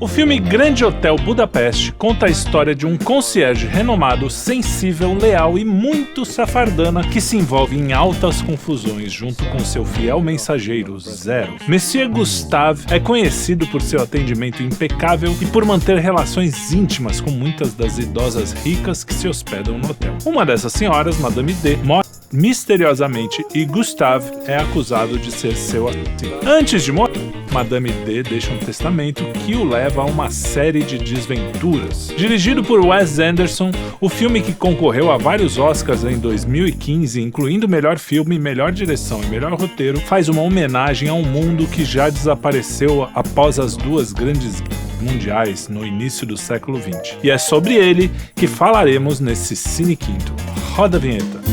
O filme Grande Hotel Budapeste conta a história de um concierge renomado, sensível, leal e muito safardana que se envolve em altas confusões junto com seu fiel mensageiro, Zero. Monsieur Gustave é conhecido por seu atendimento impecável e por manter relações íntimas com muitas das idosas ricas que se hospedam no hotel. Uma dessas senhoras, Madame D, morre misteriosamente e Gustave é acusado de ser seu assassino. Antes de morrer, Madame D deixa um testamento que o leva a uma série de desventuras. Dirigido por Wes Anderson, o filme que concorreu a vários Oscars em 2015, incluindo melhor filme, melhor direção e melhor roteiro, faz uma homenagem a um mundo que já desapareceu após as duas grandes guerras mundiais no início do século XX. E é sobre ele que falaremos nesse Cine Quinto. Roda a vinheta.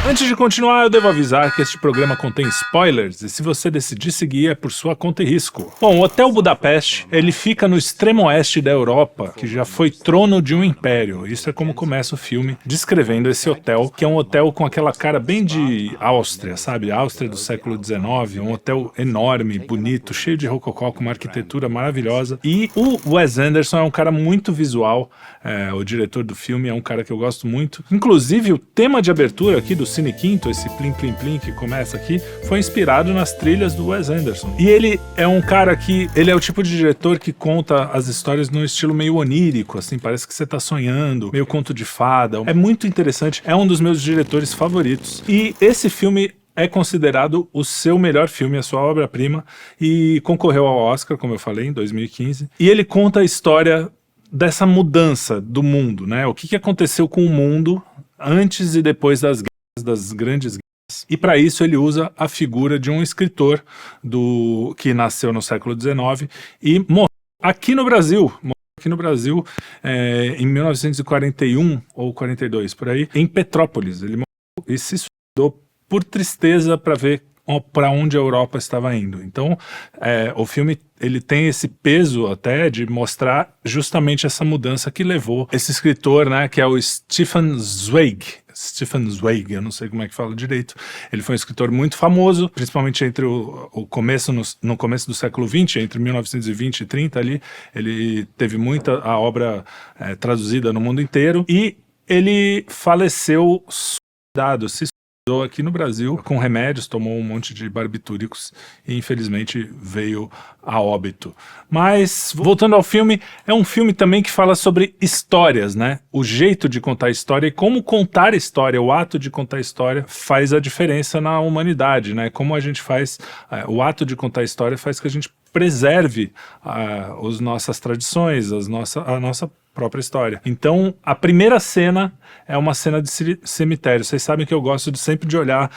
Antes de continuar, eu devo avisar que este programa contém spoilers e se você decidir seguir é por sua conta e risco. Bom, o Hotel Budapeste, ele fica no extremo oeste da Europa, que já foi trono de um império. Isso é como começa o filme, descrevendo esse hotel, que é um hotel com aquela cara bem de Áustria, sabe? Áustria do século XIX, um hotel enorme, bonito, cheio de rococó, com uma arquitetura maravilhosa. E o Wes Anderson é um cara muito visual, o diretor do filme é um cara que eu gosto muito. Inclusive, o tema de abertura aqui do Cine Quinto, esse plim plim plim que começa aqui, foi inspirado nas trilhas do Wes Anderson. E ele é um cara que, ele é o tipo de diretor que conta as histórias num estilo meio onírico, assim, parece que você tá sonhando, meio conto de fada. É muito interessante, é um dos meus diretores favoritos. E esse filme é considerado o seu melhor filme, a sua obra-prima, e concorreu ao Oscar, como eu falei, em 2015. E ele conta a história dessa mudança do mundo, né? O que aconteceu com o mundo antes e depois das grandes guerras. E para isso ele usa a figura de um escritor que nasceu no século XIX e morreu aqui no Brasil. Em 1941 ou 42, por aí, em Petrópolis. Ele morreu e se suicidou por tristeza para ver para onde a Europa estava indo. Então, o filme ele tem esse peso até de mostrar justamente essa mudança que levou esse escritor, né, que é o Stefan Zweig, eu não sei como é que fala direito. Ele foi um escritor muito famoso, principalmente entre no começo do século XX, entre 1920 e 30 ali, ele teve muita a obra traduzida no mundo inteiro, e ele faleceu se aqui no Brasil com remédios, tomou um monte de barbitúricos e infelizmente veio a óbito. Mas, voltando ao filme, é um filme também que fala sobre histórias, né? O jeito de contar história e como contar história, o ato de contar história faz a diferença na humanidade, né? Como a gente faz, o ato de contar história faz que a gente preserve as nossas tradições, a nossa própria história. Então, a primeira cena é uma cena de cemitério. Vocês sabem que eu gosto sempre de olhar,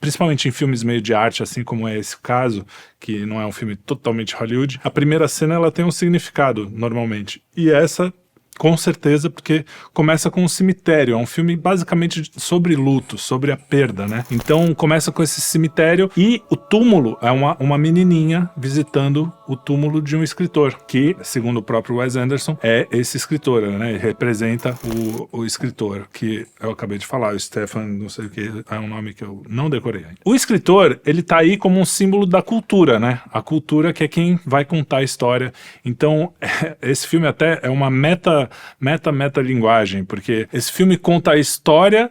principalmente em filmes meio de arte, assim como é esse caso, que não é um filme totalmente Hollywood. A primeira cena, ela tem um significado, normalmente. E essa, com certeza, porque começa com um cemitério. É um filme basicamente sobre luto, sobre a perda, né? Então, começa com esse cemitério e o túmulo é uma menininha visitando o túmulo de um escritor, que, segundo o próprio Wes Anderson, é esse escritor, né? Representa o escritor, que eu acabei de falar, o Stefan, não sei o que, é um nome que eu não decorei ainda. O escritor, ele tá aí como um símbolo da cultura, né? A cultura que é quem vai contar a história. Então, esse filme até é uma metalinguagem, porque esse filme conta a história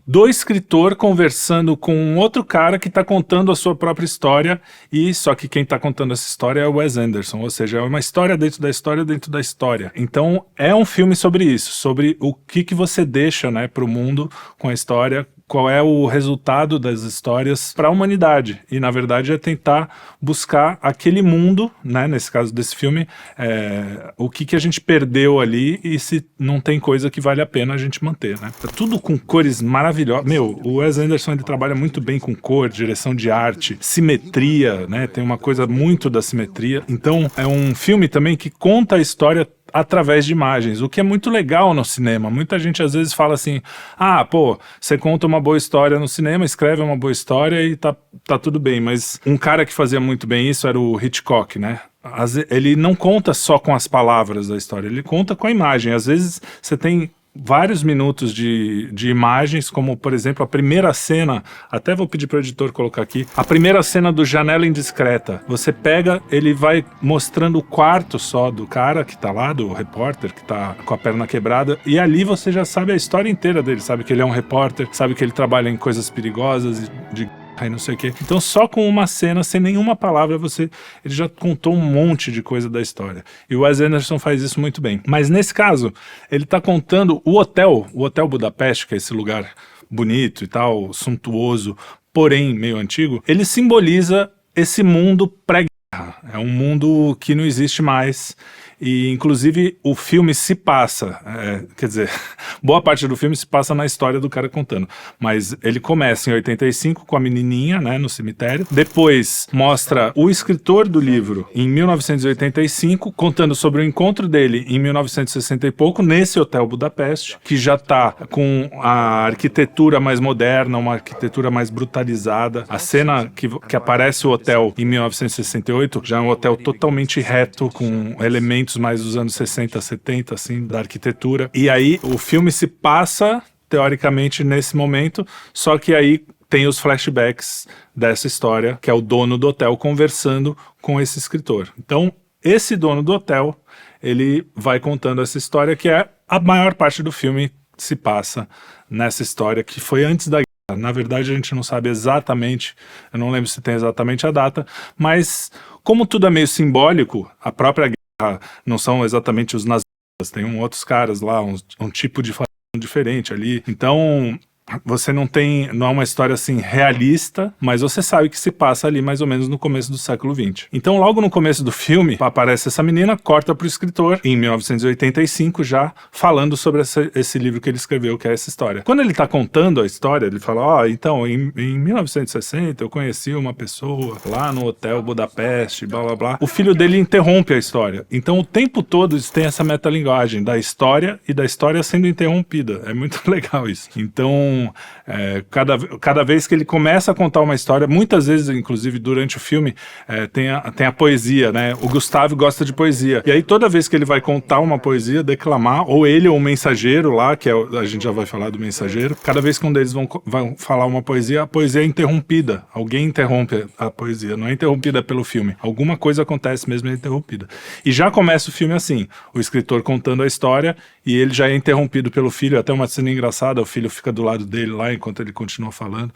do escritor conversando com um outro cara que está contando a sua própria história, e só que quem está contando essa história é o Wes Anderson, ou seja, é uma história dentro da história dentro da história. Então é um filme sobre isso, sobre o que você deixa, né, para o mundo com a história, qual é o resultado das histórias para a humanidade. E, na verdade, é tentar buscar aquele mundo, né, nesse caso desse filme, o que a gente perdeu ali e se não tem coisa que vale a pena a gente manter, né? Tá tudo com cores maravilhosas. Meu, o Wes Anderson, ele trabalha muito bem com cor, direção de arte, simetria, né? Tem uma coisa muito da simetria. Então, é um filme também que conta a história através de imagens, o que é muito legal no cinema. Muita gente às vezes fala assim, você conta uma boa história no cinema, escreve uma boa história e tá tudo bem, mas um cara que fazia muito bem isso era o Hitchcock, né? Ele não conta só com as palavras da história, ele conta com a imagem. Às vezes você tem vários minutos de imagens, como, por exemplo, a primeira cena, até vou pedir para o editor colocar aqui, a primeira cena do Janela Indiscreta. Você pega, ele vai mostrando o quarto só do cara que tá lá, do repórter, que tá com a perna quebrada, e ali você já sabe a história inteira dele, sabe que ele é um repórter, sabe que ele trabalha em coisas perigosas, de aí não sei o quê. Então só com uma cena, sem nenhuma palavra, ele já contou um monte de coisa da história. E o Wes Anderson faz isso muito bem. Mas nesse caso, ele tá contando o Hotel Budapeste, que é esse lugar bonito e tal, suntuoso, porém meio antigo, ele simboliza esse mundo pré-guerra. É um mundo que não existe mais. E, inclusive, o filme se passa, quer dizer, boa parte do filme se passa na história do cara contando, mas ele começa em 85 com a menininha, né, no cemitério, depois mostra o escritor do livro em 1985, contando sobre o encontro dele em 1960 e pouco, nesse Hotel Budapeste, que já tá com a arquitetura mais moderna, uma arquitetura mais brutalizada. A cena que aparece o hotel em 1968 já é um hotel totalmente reto, com elementos mais dos anos 60, 70, assim, da arquitetura. E aí o filme se passa, teoricamente, nesse momento, só que aí tem os flashbacks dessa história, que é o dono do hotel conversando com esse escritor. Então, esse dono do hotel, ele vai contando essa história, que é a maior parte do filme se passa nessa história, que foi antes da guerra. Na verdade, a gente não sabe exatamente, eu não lembro se tem exatamente a data, mas como tudo é meio simbólico, a própria guerra não são exatamente os nazistas, tem outros caras lá, um tipo de fascismo diferente ali. Então, você não é uma história assim realista, mas você sabe que se passa ali mais ou menos no começo do século XX. Então, logo no começo do filme, aparece essa menina, corta pro escritor, em 1985 já, falando sobre esse livro que ele escreveu, que é essa história. Quando ele tá contando a história, ele fala, então, em 1960 eu conheci uma pessoa lá no Hotel Budapeste, blá blá blá. O filho dele interrompe a história. Então, o tempo todo tem essa metalinguagem da história e da história sendo interrompida. É muito legal isso. Então, cada vez que ele começa a contar uma história, muitas vezes, inclusive durante o filme, tem a poesia, né? O Gustavo gosta de poesia. E aí toda vez que ele vai contar uma poesia, declamar, ou ele ou o mensageiro lá, que a gente já vai falar do mensageiro, cada vez que um deles vão falar uma poesia, a poesia é interrompida. Alguém interrompe a poesia, não é interrompida pelo filme. Alguma coisa acontece mesmo, é interrompida. E já começa o filme assim, o escritor contando a história e ele já é interrompido pelo filho, até uma cena engraçada, o filho fica do lado dele lá enquanto ele continua falando.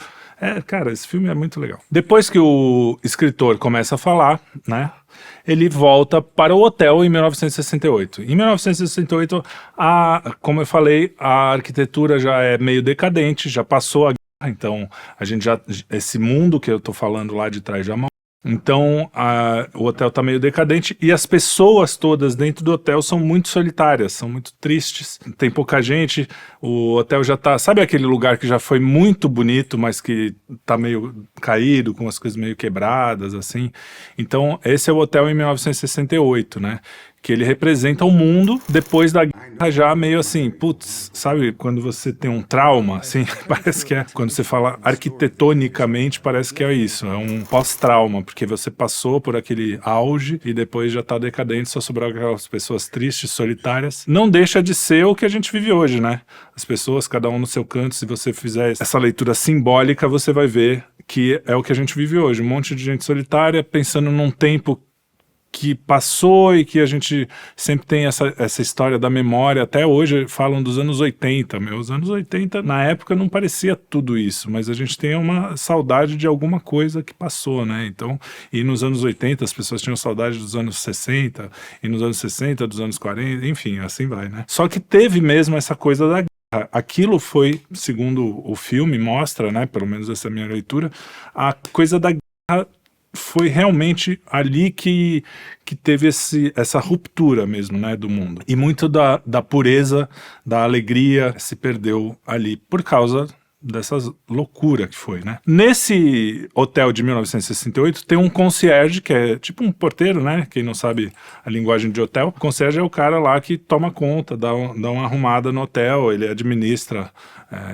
Cara, esse filme é muito legal. Depois que o escritor começa a falar, né, ele volta para o hotel em 1968. Em 1968, como eu falei, a arquitetura já é meio decadente, já passou a guerra, então esse mundo que eu tô falando lá de trás já. Então, o hotel tá meio decadente e as pessoas todas dentro do hotel são muito solitárias, são muito tristes, tem pouca gente, o hotel já tá... Sabe aquele lugar que já foi muito bonito, mas que tá meio caído, com as coisas meio quebradas, assim? Então, esse é o hotel em 1968, né? Que ele representa o mundo depois da guerra, já meio assim, putz, sabe quando você tem um trauma, assim, parece que quando você fala arquitetonicamente, parece que é isso, é um pós-trauma, porque você passou por aquele auge e depois já tá decadente, só sobraram aquelas pessoas tristes, solitárias. Não deixa de ser o que a gente vive hoje, né? As pessoas, cada um no seu canto, se você fizer essa leitura simbólica, você vai ver que é o que a gente vive hoje, um monte de gente solitária, pensando num tempo que passou e que a gente sempre tem essa história da memória. Até hoje falam dos anos 80, os anos 80 na época não parecia tudo isso, mas a gente tem uma saudade de alguma coisa que passou, né? Então, e nos anos 80 as pessoas tinham saudade dos anos 60, e nos anos 60 dos anos 40, enfim, assim vai, né? Só que teve mesmo essa coisa da guerra. Aquilo foi, segundo o filme mostra, né, pelo menos essa é a minha leitura, a coisa da guerra foi realmente ali que teve essa ruptura mesmo, né, do mundo. E muito da pureza, da alegria se perdeu ali por causa dessa loucura que foi, né? Nesse hotel de 1968 tem um concierge, que é tipo um porteiro, né? Quem não sabe a linguagem de hotel. O concierge é o cara lá que toma conta, dá uma arrumada no hotel, ele administra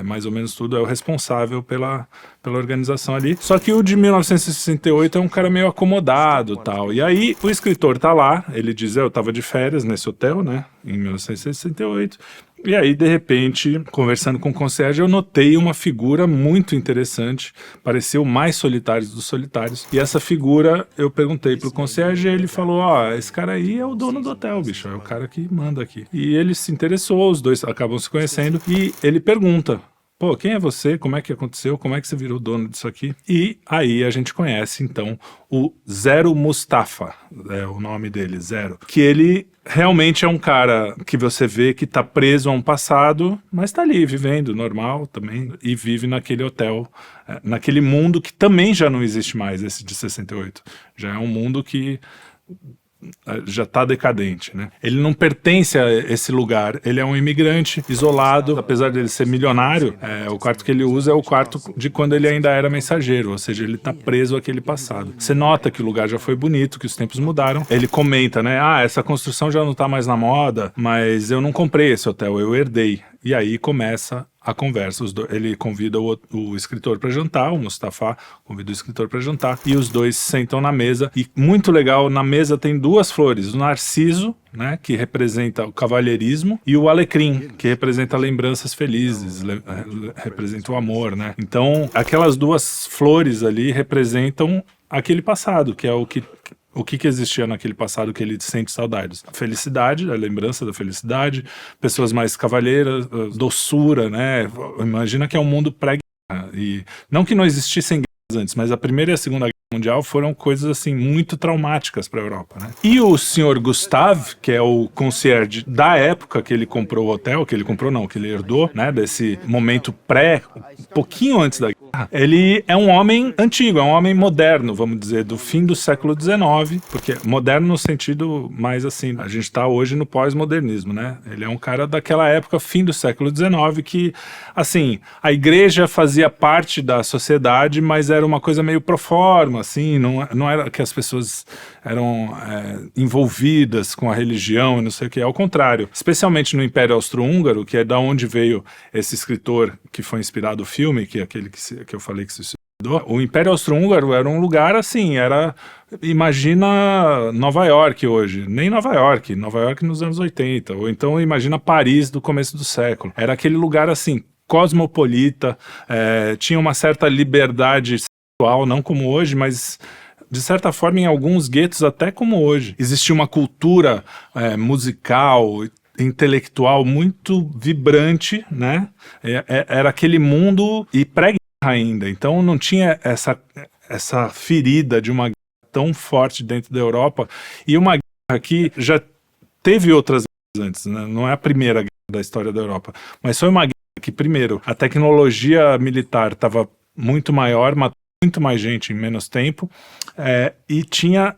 mais ou menos tudo, é o responsável pela organização ali. Só que o de 1968 é um cara meio acomodado e tal. E aí o escritor tá lá, ele diz, eu tava de férias nesse hotel, né? Em 1968, E aí, de repente, conversando com o concierge, eu notei uma figura muito interessante, parecia o mais solitário dos solitários. E essa figura, eu perguntei pro concierge e ele falou, esse cara aí é o dono do hotel, bicho, é o cara que manda aqui. E ele se interessou, os dois acabam se conhecendo, e ele pergunta, pô, quem é você? Como é que aconteceu? Como é que você virou dono disso aqui? E aí a gente conhece, então, o Zero Mustafa, é o nome dele, Zero. Que ele realmente é um cara que você vê que tá preso a um passado, mas tá ali, vivendo normal também, e vive naquele hotel, naquele mundo que também já não existe mais, esse de 68. Já é um mundo que já está decadente, né? Ele não pertence a esse lugar, ele é um imigrante isolado, apesar de ele ser milionário, o quarto que ele usa é o quarto de quando ele ainda era mensageiro, ou seja, ele está preso àquele passado. Você nota que o lugar já foi bonito, que os tempos mudaram. Ele comenta, né? Essa construção já não está mais na moda, mas eu não comprei esse hotel, eu herdei. E aí começa a conversa. Ele convida o escritor para jantar, o Mustafa convida o escritor para jantar, e os dois sentam na mesa. E muito legal, na mesa tem duas flores, o narciso, né, que representa o cavalheirismo, e o alecrim, que representa lembranças felizes, representa o amor, né? Então, aquelas duas flores ali representam aquele passado, que é o que existia naquele passado que ele sente saudades. A felicidade, a lembrança da felicidade, pessoas mais cavalheiras, doçura, né? Imagina que é um mundo pré-guerra. E não que não existissem guerras antes, mas a Primeira e a Segunda Guerra Mundial foram coisas assim muito traumáticas para a Europa, né? E o senhor Gustave, que é o concierge da época que ele comprou o hotel, que ele herdou, né, desse momento um pouquinho antes da guerra, ele é um homem antigo, é um homem moderno, vamos dizer, do fim do século XIX, porque moderno no sentido mais assim, a gente está hoje no pós-modernismo, né? Ele é um cara daquela época, fim do século XIX, que, assim, a igreja fazia parte da sociedade, mas era uma coisa meio pro forma, assim, não era que as pessoas eram envolvidas com a religião e não sei o que, ao contrário. Especialmente no Império Austro-Húngaro, que é da onde veio esse escritor que foi inspirado o filme, que é aquele que eu falei que se suicidou. O Império Austro-Húngaro era um lugar assim, imagina Nova York hoje, nem Nova York nos anos 80, ou então imagina Paris do começo do século. Era aquele lugar assim, cosmopolita, tinha uma certa liberdade sexual, não como hoje, mas de certa forma em alguns guetos até como hoje. Existia uma cultura musical, intelectual muito vibrante, né? Era aquele mundo e pré-guerra ainda, então não tinha essa ferida de uma guerra tão forte dentro da Europa, e uma guerra que já teve outras guerras antes, né? Não é a primeira guerra da história da Europa, mas foi uma guerra que, primeiro, a tecnologia militar estava muito maior, matou muito mais gente em menos tempo, e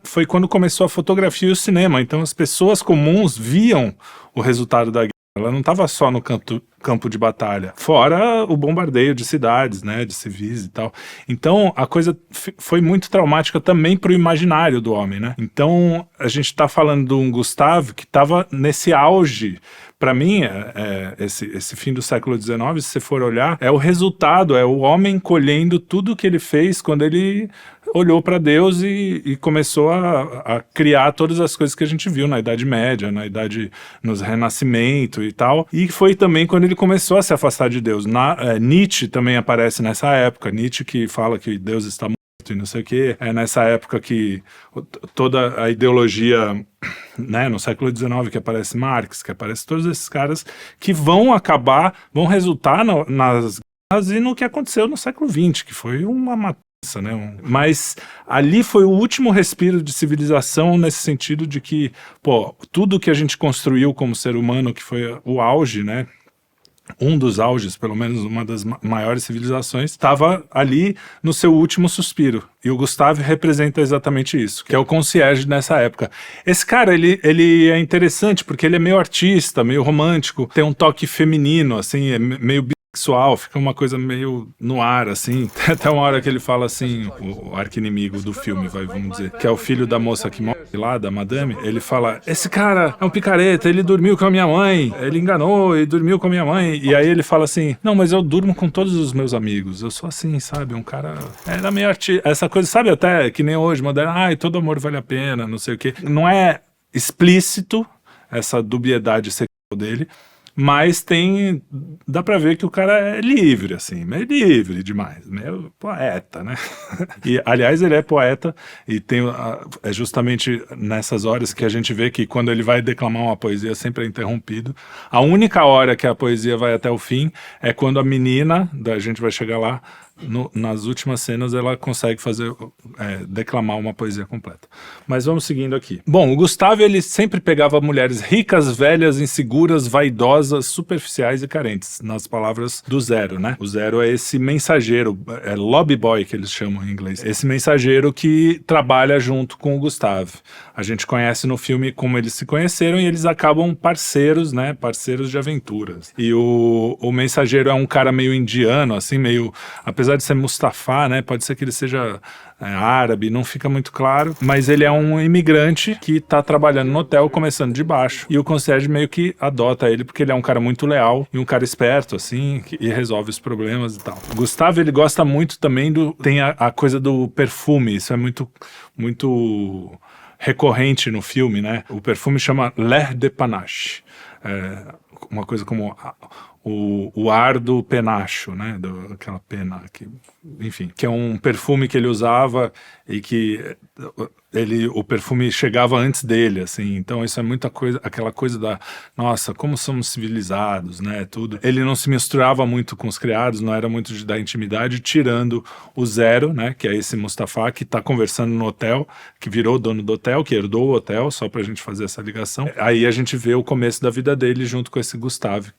foi quando começou a fotografia e o cinema, então as pessoas comuns viam o resultado da guerra, ela não estava só no campo de batalha, fora o bombardeio de cidades, né, de civis e tal. Então a coisa foi muito traumática também para o imaginário do homem, né? Então a gente está falando de um Gustave que estava nesse auge. Para mim, esse fim do século XIX, se você for olhar, é o resultado, é o homem colhendo tudo que ele fez quando ele olhou para Deus e começou a criar todas as coisas que a gente viu na Idade Média, no Renascimento e tal. E foi também quando ele começou a se afastar de Deus. Nietzsche também aparece nessa época, Nietzsche que fala que Deus está morto e não sei o quê. É nessa época que toda a ideologia, né, no século XIX, que aparece Marx, que aparece todos esses caras que vão resultar nas guerras e no que aconteceu no século XX, que foi uma matança, né? Mas ali foi o último respiro de civilização nesse sentido de que, tudo que a gente construiu como ser humano, que foi o auge, né? Um dos auges, pelo menos uma das maiores civilizações, estava ali no seu último suspiro. E o Gustave representa exatamente isso, que é o concierge nessa época. Esse cara, ele é interessante porque ele é meio artista, meio romântico, tem um toque feminino, assim, é meio bissexual, fica uma coisa meio no ar, assim. Tem até uma hora que ele fala assim, o arqui-inimigo do filme, vamos dizer, que é o filho da moça que morre lá, da madame, ele fala, esse cara é um picareta, ele dormiu com a minha mãe, ele enganou e dormiu com a minha mãe, e aí ele fala assim, não, mas eu durmo com todos os meus amigos, eu sou assim, sabe, um cara, era meio artista, essa coisa, sabe, até que nem hoje, moderno, todo amor vale a pena, não sei o quê, não é explícito essa dubiedade sexual dele, mas dá pra ver que o cara é livre, assim, meio livre demais, meio poeta, né? E, aliás, ele é poeta e é justamente nessas horas que a gente vê que quando ele vai declamar uma poesia sempre é interrompido. A única hora que a poesia vai até o fim é quando a menina, a gente vai chegar lá, nas últimas cenas ela consegue declamar uma poesia completa. Mas vamos seguindo aqui. Bom, o Gustave, ele sempre pegava mulheres ricas, velhas, inseguras, vaidosas, superficiais e carentes, nas palavras do Zero, né? O Zero é esse mensageiro, é lobby boy que eles chamam em inglês. Esse mensageiro que trabalha junto com o Gustave. A gente conhece no filme como eles se conheceram e eles acabam parceiros, né? Parceiros de aventuras. E o mensageiro é um cara meio indiano, assim, meio... Apesar de ser Mustafa, né? Pode ser que ele seja árabe, não fica muito claro. Mas ele é um imigrante que tá trabalhando no hotel, começando de baixo. E o concierge meio que adota ele, porque ele é um cara muito leal e um cara esperto, assim, e resolve os problemas e tal. O Gustavo, ele gosta muito também tem a coisa do perfume. Isso é muito recorrente no filme, né? O perfume chama L'air de Panache. Uma coisa como o ar do penacho, né? Aquela pena que, enfim, que é um perfume que ele usava e que o perfume chegava antes dele, assim. Então isso é muita coisa, aquela coisa nossa, como somos civilizados, né? Tudo. Ele não se misturava muito com os criados, não era muito da intimidade, tirando o Zero, né? Que é esse Mustafa que tá conversando no hotel, que virou dono do hotel, que herdou o hotel, só pra gente fazer essa ligação. Aí a gente vê o começo da vida dele junto com esse Gustave,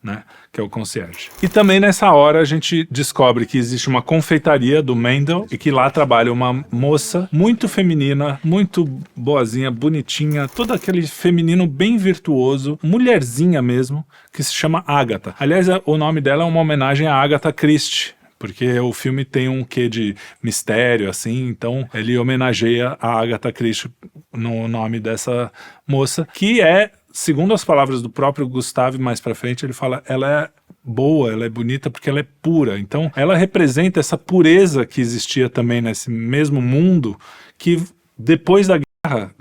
né, que é o concierge. E também nessa hora a gente descobre que existe uma confeitaria do Mendel e que lá trabalha uma moça muito feminina, muito boazinha, bonitinha, todo aquele feminino bem virtuoso, mulherzinha mesmo, que se chama Agatha. Aliás, o nome dela é uma homenagem a Agatha Christie, porque o filme tem um quê de mistério, assim, então ele homenageia a Agatha Christie no nome dessa moça, que é, segundo as palavras do próprio Gustave, mais pra frente, ele fala, ela é boa, ela é bonita porque ela é pura. Então, ela representa essa pureza que existia também nesse mesmo mundo, que depois da guerra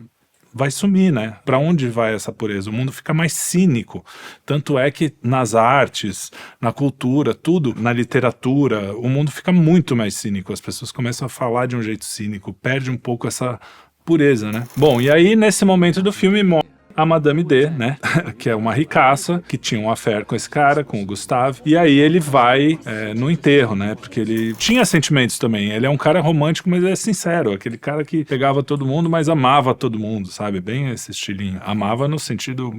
vai sumir, né? Para onde vai essa pureza? O mundo fica mais cínico. Tanto é que nas artes, na cultura, tudo, na literatura, o mundo fica muito mais cínico. As pessoas começam a falar de um jeito cínico, perde um pouco essa pureza, né? Bom, e aí nesse momento do filme a Madame D, né, que é uma ricaça, que tinha um affair com esse cara, com o Gustave, e aí ele vai no enterro, né, porque ele tinha sentimentos também, ele é um cara romântico, mas é sincero, aquele cara que pegava todo mundo, mas amava todo mundo, sabe, bem esse estilinho, amava no sentido,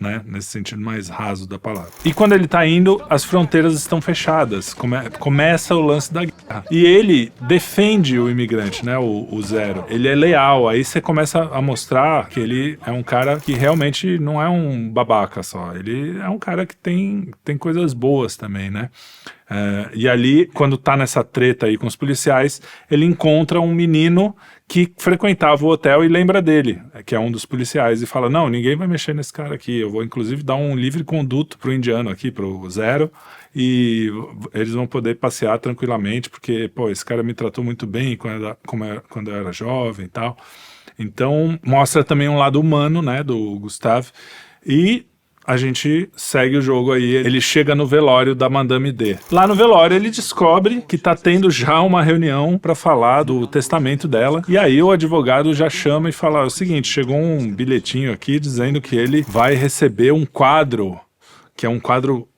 né, nesse sentido mais raso da palavra. E quando ele tá indo, as fronteiras estão fechadas, começa o lance da guerra, e ele defende o imigrante, né, o Zero, ele é leal, aí você começa a mostrar que ele é um cara que realmente não é um babaca só, ele é um cara que tem coisas boas também, né? E ali, quando tá nessa treta aí com os policiais, ele encontra um menino que frequentava o hotel e lembra dele, que é um dos policiais, e fala, não, ninguém vai mexer nesse cara aqui, eu vou inclusive dar um livre conduto pro indiano aqui, pro Zero, e eles vão poder passear tranquilamente, porque, pô, esse cara me tratou muito bem quando eu era jovem e tal. Então, mostra também um lado humano, né, do Gustave, e a gente segue o jogo aí, ele chega no velório da Madame D. Lá no velório ele descobre que tá tendo já uma reunião para falar do testamento dela, e aí o advogado já chama e fala o seguinte, chegou um bilhetinho aqui dizendo que ele vai receber um quadro, que é um quadro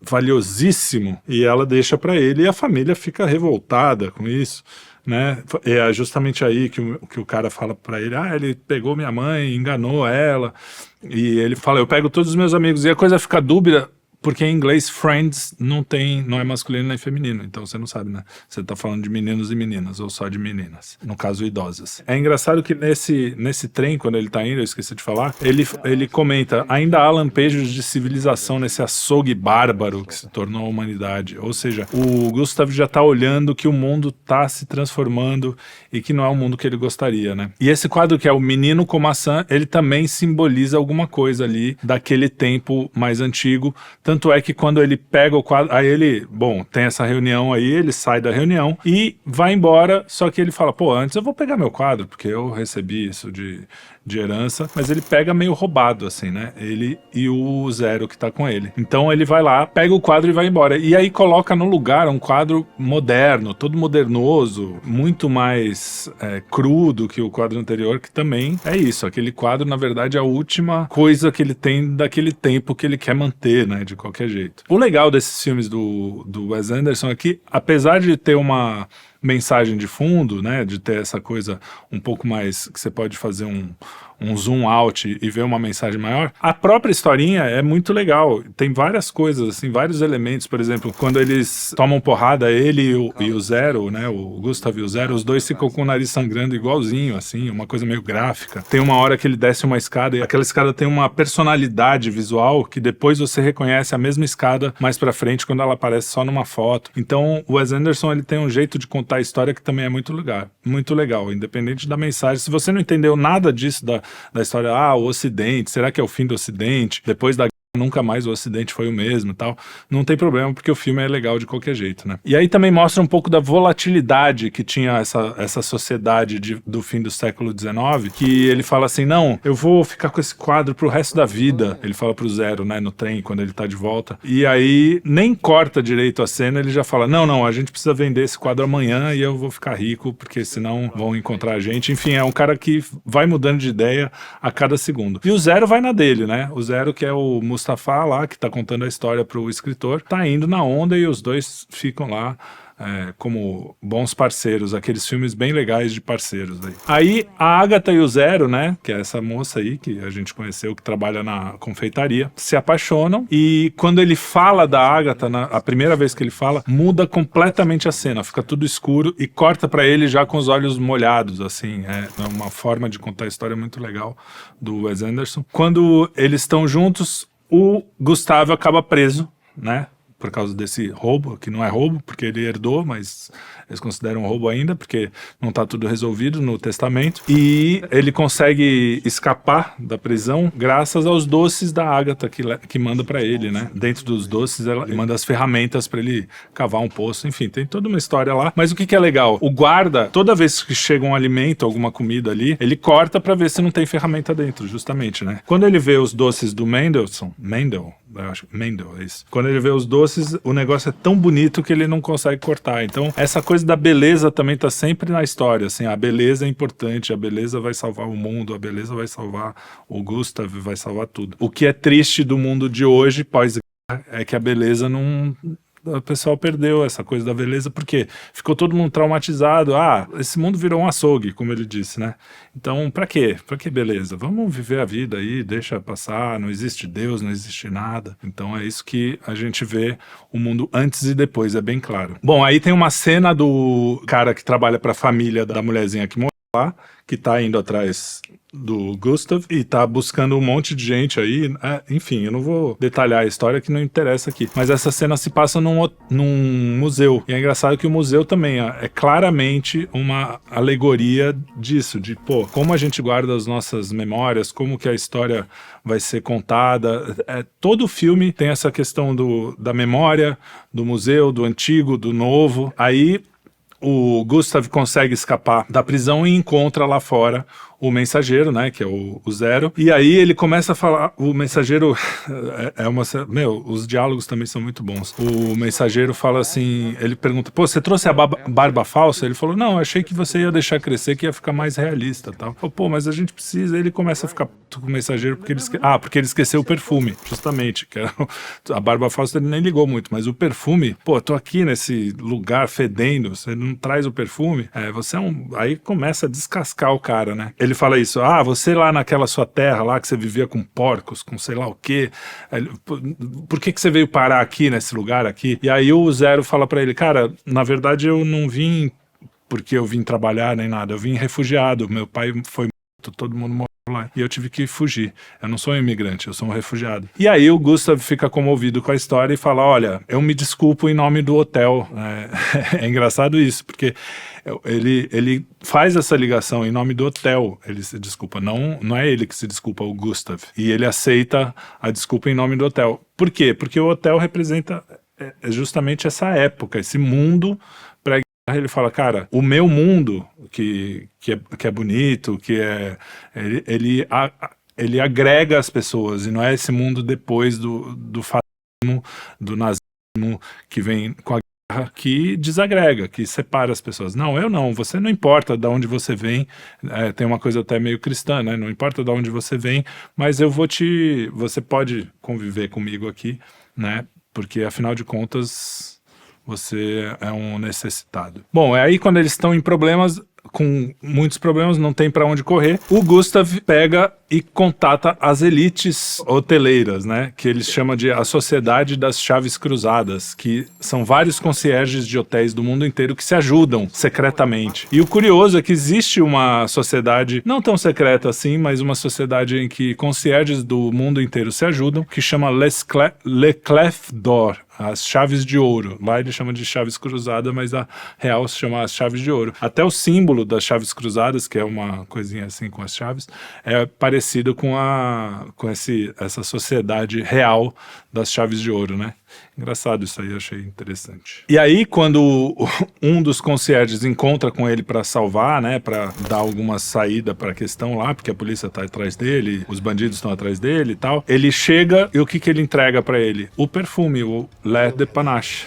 valiosíssimo, e ela deixa para ele e a família fica revoltada com isso, né? É justamente aí que o cara fala pra ele, ele pegou minha mãe, enganou ela, e ele fala, eu pego todos os meus amigos, e a coisa fica dúbia, porque em inglês friends não é masculino nem feminino, então você não sabe, né? Você tá falando de meninos e meninas, ou só de meninas, no caso idosas. É engraçado que nesse trem, quando ele tá indo, eu esqueci de falar, ele comenta, ainda há lampejos de civilização nesse açougue bárbaro que se tornou a humanidade, ou seja, o Gustav já tá olhando que o mundo tá se transformando e que não é o mundo que ele gostaria, né? E esse quadro que é o Menino com Maçã, ele também simboliza alguma coisa ali daquele tempo mais antigo, tanto Tanto é que quando ele pega o quadro, aí ele, bom, tem essa reunião aí, ele sai da reunião e vai embora, só que ele fala, pô, antes eu vou pegar meu quadro, porque eu recebi isso de herança, mas ele pega meio roubado, assim, né? Ele e o Zero que tá com ele. Então ele vai lá, pega o quadro e vai embora. E aí coloca no lugar um quadro moderno, todo modernoso, muito mais cru do que o quadro anterior, que também é isso. Aquele quadro, na verdade, é a última coisa que ele tem daquele tempo que ele quer manter, né? De qualquer jeito. O legal desses filmes do Wes Anderson é que, apesar de ter uma mensagem de fundo, né, de ter essa coisa um pouco mais, que você pode fazer um zoom out e ver uma mensagem maior, a própria historinha é muito legal, tem várias coisas, assim, vários elementos, por exemplo, quando eles tomam porrada, ele e o Zero, né, o Gustav e o Zero, os dois ficam com o nariz sangrando igualzinho, assim, uma coisa meio gráfica. Tem uma hora que ele desce uma escada e aquela escada tem uma personalidade visual que depois você reconhece a mesma escada mais pra frente quando ela aparece só numa foto. Então, o Wes Anderson, ele tem um jeito de contar a história que também é muito legal, independente da mensagem. Se você não entendeu nada disso da história, o Ocidente, será que é o fim do Ocidente? Depois da nunca mais o Ocidente foi o mesmo e tal. Não tem problema, porque o filme é legal de qualquer jeito, né? E aí também mostra um pouco da volatilidade que tinha essa sociedade do fim do século XIX, que ele fala assim, não, eu vou ficar com esse quadro pro resto da vida. Ele fala pro Zero, né, no trem, quando ele tá de volta. E aí, nem corta direito a cena, ele já fala, não, a gente precisa vender esse quadro amanhã e eu vou ficar rico, porque senão vão encontrar a gente. Enfim, é um cara que vai mudando de ideia a cada segundo. E o Zero vai na dele, né? O Zero, que é o Mustafa lá, que tá contando a história pro escritor, tá indo na onda e os dois ficam lá como bons parceiros, aqueles filmes bem legais de parceiros. Aí a Agatha e o Zero, né, que é essa moça aí que a gente conheceu, que trabalha na confeitaria, se apaixonam e quando ele fala da Agatha, a primeira vez que ele fala, muda completamente a cena, fica tudo escuro e corta pra ele já com os olhos molhados, assim, é uma forma de contar a história muito legal do Wes Anderson. Quando eles estão juntos, o Gustavo acaba preso, né? Por causa desse roubo, que não é roubo, porque ele herdou, mas eles consideram roubo ainda, porque não está tudo resolvido no testamento. E ele consegue escapar da prisão graças aos doces da Agatha que manda para ele, né? Dentro dos doces, ela manda as ferramentas para ele cavar um poço. Enfim, tem toda uma história lá. Mas o que é legal? O guarda, toda vez que chega um alimento, alguma comida ali, ele corta para ver se não tem ferramenta dentro, justamente, né? Quando ele vê os doces do Mendel, eu acho, Mendel, é isso. Quando ele vê os doces, o negócio é tão bonito que ele não consegue cortar. Então, essa coisa da beleza também tá sempre na história, assim, a beleza é importante, a beleza vai salvar o mundo, a beleza vai salvar o Gustav, vai salvar tudo. O que é triste do mundo de hoje, pós-guerra, é que a beleza não... O pessoal perdeu essa coisa da beleza, porque ficou todo mundo traumatizado. Esse mundo virou um açougue, como ele disse, né? Então, pra quê? Pra que beleza? Vamos viver a vida aí, deixa passar, não existe Deus, não existe nada. Então é isso que a gente vê o mundo antes e depois, é bem claro. Bom, aí tem uma cena do cara que trabalha pra família da mulherzinha que morreu lá, que tá indo atrás do Gustav e tá buscando um monte de gente aí, enfim, eu não vou detalhar a história que não interessa aqui, mas essa cena se passa num museu, e é engraçado que o museu também é claramente uma alegoria disso, de como a gente guarda as nossas memórias, como que a história vai ser contada, todo filme tem essa questão da memória, do museu, do antigo, do novo. Aí o Gustav consegue escapar da prisão e encontra lá fora o mensageiro, né, que é o Zero, e aí ele começa a falar, o mensageiro os diálogos também são muito bons. O mensageiro fala assim, ele pergunta, você trouxe a barba falsa? Ele falou, não, achei que você ia deixar crescer, que ia ficar mais realista, tal. Mas a gente precisa, ele começa a ficar puto com o mensageiro, porque ele esqueceu o perfume, justamente, que era a barba falsa, ele nem ligou muito, mas o perfume, tô aqui nesse lugar fedendo, você não traz o perfume, você aí começa a descascar o cara, né? Ele fala isso, você lá naquela sua terra lá que você vivia com porcos, com sei lá o quê, por que você veio parar aqui nesse lugar aqui? E aí o Zero fala pra ele, cara, na verdade eu não vim porque eu vim trabalhar nem nada, eu vim refugiado, meu pai foi todo mundo morreu lá. E eu tive que fugir. Eu não sou um imigrante, eu sou um refugiado. E aí o Gustav fica comovido com a história e fala, olha, eu me desculpo em nome do hotel. É engraçado isso, porque ele faz essa ligação em nome do hotel. Ele se desculpa, não é ele que se desculpa, o Gustav. E ele aceita a desculpa em nome do hotel. Por quê? Porque o hotel representa justamente essa época, esse mundo pré-guerra. Ele fala, cara, o meu mundo, que é bonito, ele agrega as pessoas, e não é esse mundo depois do fascismo, do nazismo, que vem com a guerra, que desagrega, que separa as pessoas. Não, eu não, você não importa de onde você vem, tem uma coisa até meio cristã, né? Não importa de onde você vem, mas você pode conviver comigo aqui, né? Porque afinal de contas você é um necessitado. Bom, é aí quando eles estão em problemas, com muitos problemas, não tem para onde correr, o Gustav pega e contata as elites hoteleiras, né? Que eles chamam de a Sociedade das Chaves Cruzadas, que são vários concierges de hotéis do mundo inteiro que se ajudam secretamente. E o curioso é que existe uma sociedade, não tão secreta assim, mas uma sociedade em que concierges do mundo inteiro se ajudam, que chama Le Clef d'Or, as chaves de ouro. Lá ele chama de chaves cruzadas, mas a real se chama as chaves de ouro. Até o símbolo das chaves cruzadas, que é uma coisinha assim com as chaves, é parecido com essa sociedade real das chaves de ouro, né? Engraçado isso aí, eu achei interessante. E aí, quando um dos concierges encontra com ele para salvar, né, para dar alguma saída para a questão lá, porque a polícia tá atrás dele, os bandidos estão atrás dele e tal, ele chega e o que ele entrega para ele? O perfume, o L'air de Panache.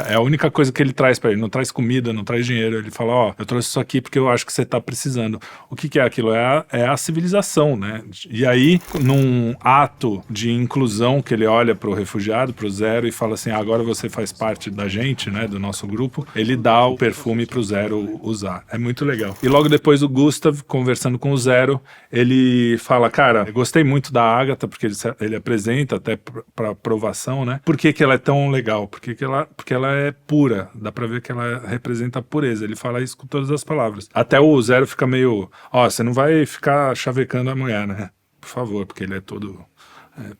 É a única coisa que ele traz para ele, não traz comida, não traz dinheiro. Ele fala, ó, eu trouxe isso aqui porque eu acho que você tá precisando. O que é aquilo? É a civilização, né? E aí, num ato de inclusão que ele olha pro refugiado, pro Zero, e fala assim, agora você faz parte da gente, né, do nosso grupo, ele dá o perfume pro Zero usar. É muito legal. E logo depois o Gustav, conversando com o Zero, ele fala, cara, eu gostei muito da Agatha, porque ele apresenta até pra aprovação, né? Por que ela é tão legal? Porque ela é pura, dá pra ver que ela representa a pureza. Ele fala isso com todas as palavras. Até o Zero fica meio, você não vai ficar chavecando a mulher, né? Por favor, porque ele é todo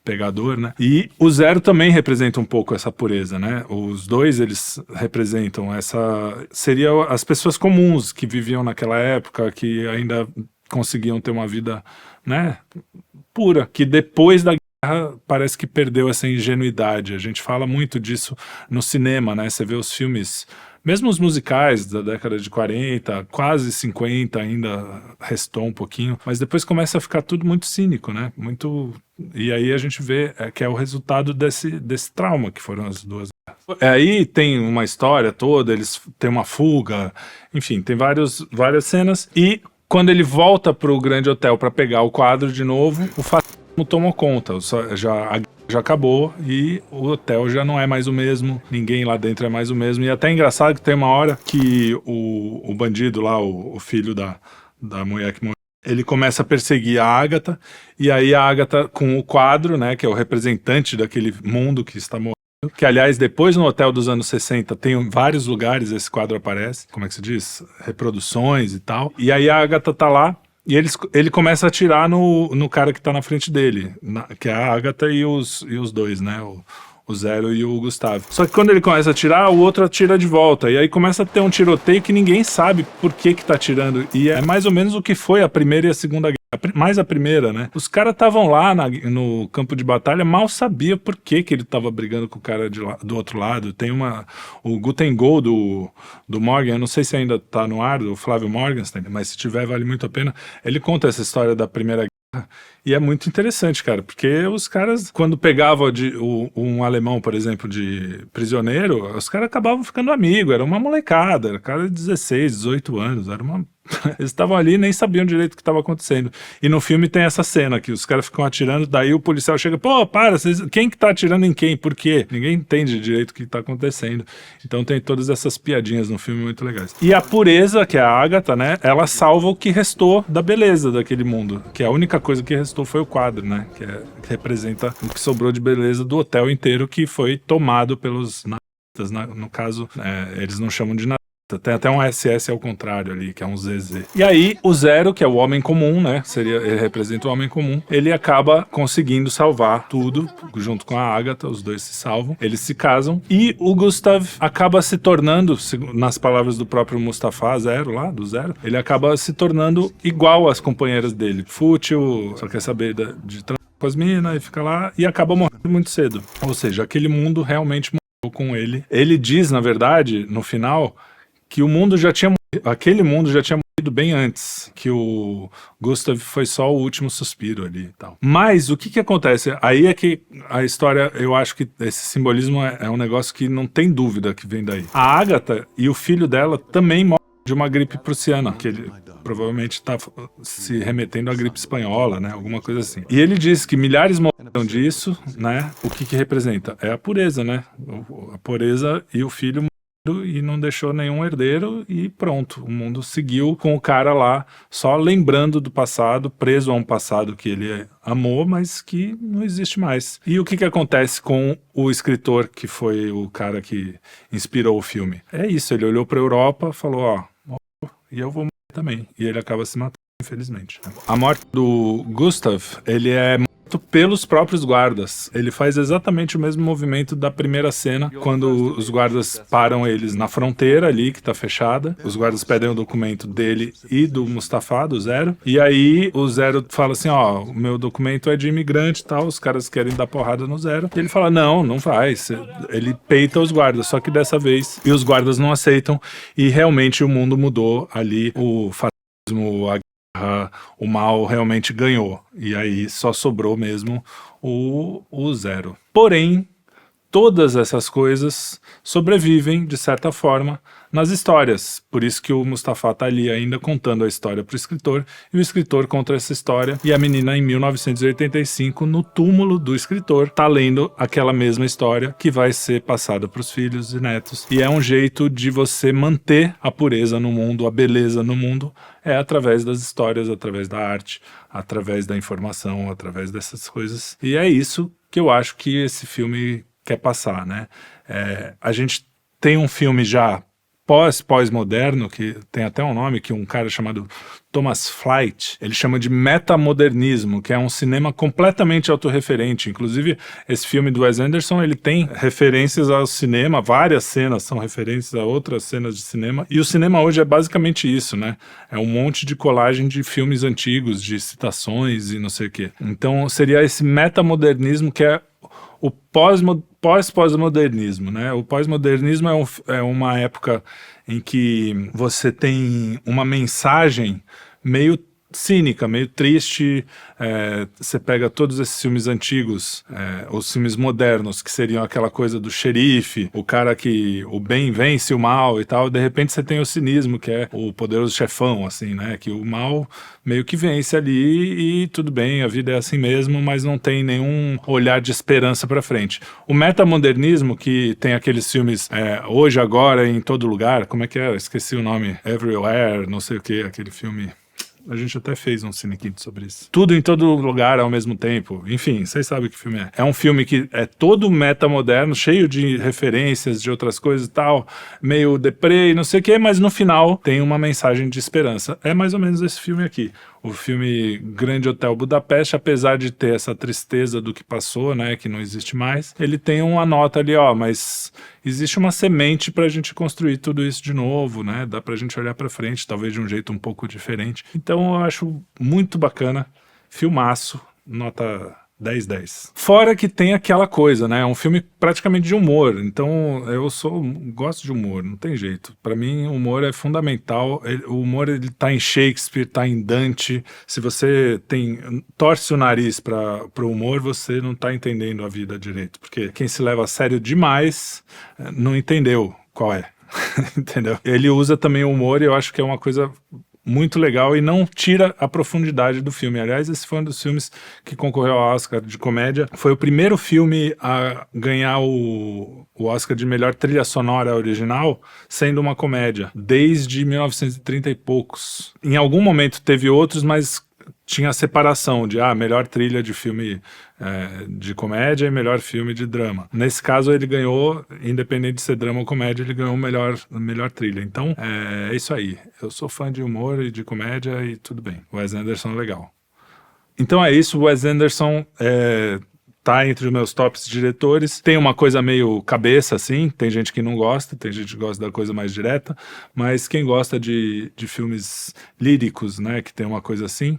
pegador, né? E o Zero também representa um pouco essa pureza, né? Os dois, eles representam seria as pessoas comuns que viviam naquela época, que ainda conseguiam ter uma vida, né, pura, que depois da guerra parece que perdeu essa ingenuidade. A gente fala muito disso no cinema, né? Você vê os filmes, mesmo os musicais da década de 40, quase 50 ainda restou um pouquinho, mas depois começa a ficar tudo muito cínico, né? E aí a gente vê que é o resultado desse trauma que foram as duas. Aí tem uma história toda, eles têm uma fuga, enfim, tem várias cenas, e quando ele volta pro grande hotel para pegar o quadro de novo, o fascismo tomou conta, já acabou e o hotel já não é mais o mesmo, ninguém lá dentro é mais o mesmo. E até é engraçado que tem uma hora que o bandido lá, o filho da mulher que morreu, ele começa a perseguir a Agatha, e aí a Agatha com o quadro, né, que é o representante daquele mundo que está morrendo, que aliás depois no hotel dos anos 60 tem em vários lugares esse quadro aparece, como é que se diz? Reproduções e tal. E aí a Agatha tá lá, e ele começa a atirar no cara que tá na frente dele, que é a Agatha e os dois, né? O Zero e o Gustavo. Só que quando ele começa a atirar, o outro atira de volta. E aí começa a ter um tiroteio que ninguém sabe por que tá atirando. E é mais ou menos o que foi a Primeira e a Segunda Guerra. Mais a primeira, né? Os caras estavam lá no campo de batalha, mal sabia por que ele tava brigando com o cara do outro lado. Tem o Guten Go do Morgan, eu não sei se ainda tá no ar, do Flávio Morgenstern, mas se tiver vale muito a pena. Ele conta essa história da Primeira Guerra e é muito interessante, cara, porque os caras, quando pegavam um alemão, por exemplo, de prisioneiro, os caras acabavam ficando amigos, era uma molecada, era cara de 16, 18 anos, eles estavam ali e nem sabiam direito o que estava acontecendo. E no filme tem essa cena que os caras ficam atirando, daí o policial chega, pô, para, quem que tá atirando em quem? Por quê? Ninguém entende direito o que tá acontecendo. Então tem todas essas piadinhas no filme muito legais. E a pureza, que é a Agatha, né, ela salva o que restou da beleza daquele mundo, que a única coisa que restou foi o quadro, né, que representa o que sobrou de beleza do hotel inteiro, que foi tomado pelos nazistas, no caso, eles não chamam de nazistas, Tem até um SS ao contrário ali, que é um ZZ. E aí, o Zero, que é o homem comum, né? Ele representa o homem comum. Ele acaba conseguindo salvar tudo, junto com a Agatha. Os dois se salvam. Eles se casam. E o Gustav acaba se tornando, nas palavras do próprio Mustafa Zero, lá, do Zero, ele acaba se tornando igual às companheiras dele. Fútil, só quer saber de com as minas e fica lá. E acaba morrendo muito cedo. Ou seja, aquele mundo realmente morreu com ele. Ele diz, na verdade, no final, que aquele mundo já tinha morrido bem antes, que o Gustav foi só o último suspiro ali e tal. Mas o que acontece? Aí é que a história, eu acho que esse simbolismo é um negócio que não tem dúvida que vem daí. A Agatha e o filho dela também morrem de uma gripe prussiana, que ele provavelmente está se remetendo à gripe espanhola, né? Alguma coisa assim. E ele diz que milhares morreram disso, né? O que representa? É a pureza, né? A pureza e o filho e não deixou nenhum herdeiro e pronto, o mundo seguiu com o cara lá só lembrando do passado, preso a um passado que ele amou, mas que não existe mais. E o que acontece com o escritor que foi o cara que inspirou o filme? É isso, ele olhou para a Europa, falou, ó, e eu vou morrer também. E ele acaba se matando, infelizmente. A morte do Gustav, ele é pelos próprios guardas. Ele faz exatamente o mesmo movimento da primeira cena, quando os guardas param eles na fronteira ali, que tá fechada. Os guardas pedem o documento dele e do Mustafa, do Zero. E aí o Zero fala assim, ó, o meu documento é de imigrante e tal, os caras querem dar porrada no Zero. E ele fala, não vai. Ele peita os guardas, só que dessa vez, e os guardas não aceitam, e realmente o mundo mudou ali, o fascismo, o mal realmente ganhou. E aí só sobrou mesmo o Zero. Porém, todas essas coisas sobrevivem, de certa forma, nas histórias. Por isso que o Mustafa tá ali ainda contando a história pro escritor, e o escritor conta essa história, e a menina, em 1985, no túmulo do escritor, tá lendo aquela mesma história que vai ser passada pros filhos e netos. E é um jeito de você manter a pureza no mundo, a beleza no mundo, é através das histórias, através da arte, através da informação, através dessas coisas. E é isso que eu acho que esse filme quer passar, né? A gente tem um filme já pós-moderno, que tem até um nome, que um cara chamado Thomas Flight, ele chama de metamodernismo, que é um cinema completamente autorreferente. Inclusive, esse filme do Wes Anderson, ele tem referências ao cinema, várias cenas são referências a outras cenas de cinema, e o cinema hoje é basicamente isso, né? É um monte de colagem de filmes antigos, de citações e não sei o quê. Então, seria esse metamodernismo que é o pós-modernismo, né? O pós-modernismo é uma época em que você tem uma mensagem meio cínica, meio triste. Você pega todos esses filmes antigos, os filmes modernos, que seriam aquela coisa do xerife, o cara que o bem vence o mal e tal, de repente você tem o cinismo, que é o poderoso chefão, assim, né, que o mal meio que vence ali e tudo bem, a vida é assim mesmo, mas não tem nenhum olhar de esperança pra frente. O metamodernismo, que tem aqueles filmes Hoje, Agora, Em Todo Lugar, como é que é? Eu esqueci o nome, Everywhere, não sei o que, aquele filme... A gente até fez um cinequinte sobre isso. Tudo em todo lugar ao mesmo tempo. Enfim, vocês sabem que filme é. É um filme que é todo metamoderno, cheio de referências de outras coisas e tal, meio deprê e não sei o quê, mas no final tem uma mensagem de esperança. É mais ou menos esse filme aqui. O filme Grande Hotel Budapeste, apesar de ter essa tristeza do que passou, né, que não existe mais, ele tem uma nota ali, ó, mas existe uma semente pra gente construir tudo isso de novo, né, dá pra gente olhar pra frente, talvez de um jeito um pouco diferente. Então eu acho muito bacana, filmaço, nota 10/10. Fora que tem aquela coisa, né? É um filme praticamente de humor. Então, gosto de humor, não tem jeito. Pra mim, o humor é fundamental. O humor, ele tá em Shakespeare, tá em Dante. Se você torce o nariz pro humor, você não tá entendendo a vida direito. Porque quem se leva a sério demais não entendeu qual é. Entendeu? Ele usa também o humor e eu acho que é uma coisa muito legal e não tira a profundidade do filme. Aliás, esse foi um dos filmes que concorreu ao Oscar de comédia. Foi o primeiro filme a ganhar o Oscar de melhor trilha sonora original, sendo uma comédia, desde 1930 e poucos. Em algum momento teve outros, mas tinha a separação de melhor trilha de filme de comédia e melhor filme de drama. Nesse caso ele ganhou, independente de ser drama ou comédia, ele ganhou melhor trilha. Então é isso aí. Eu sou fã de humor e de comédia e tudo bem. Wes Anderson é legal. Então é isso, o Wes Anderson tá entre os meus tops diretores. Tem uma coisa meio cabeça, assim, tem gente que não gosta, tem gente que gosta da coisa mais direta, mas quem gosta de filmes líricos, né, que tem uma coisa assim,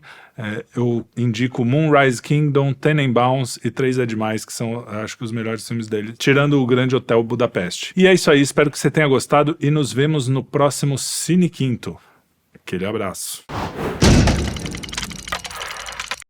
eu indico Moonrise Kingdom, Tenenbaums e Três é Demais, que são, acho que, os melhores filmes dele, tirando o Grande Hotel Budapeste. E é isso aí, espero que você tenha gostado e nos vemos no próximo Cine Quinto. Aquele abraço.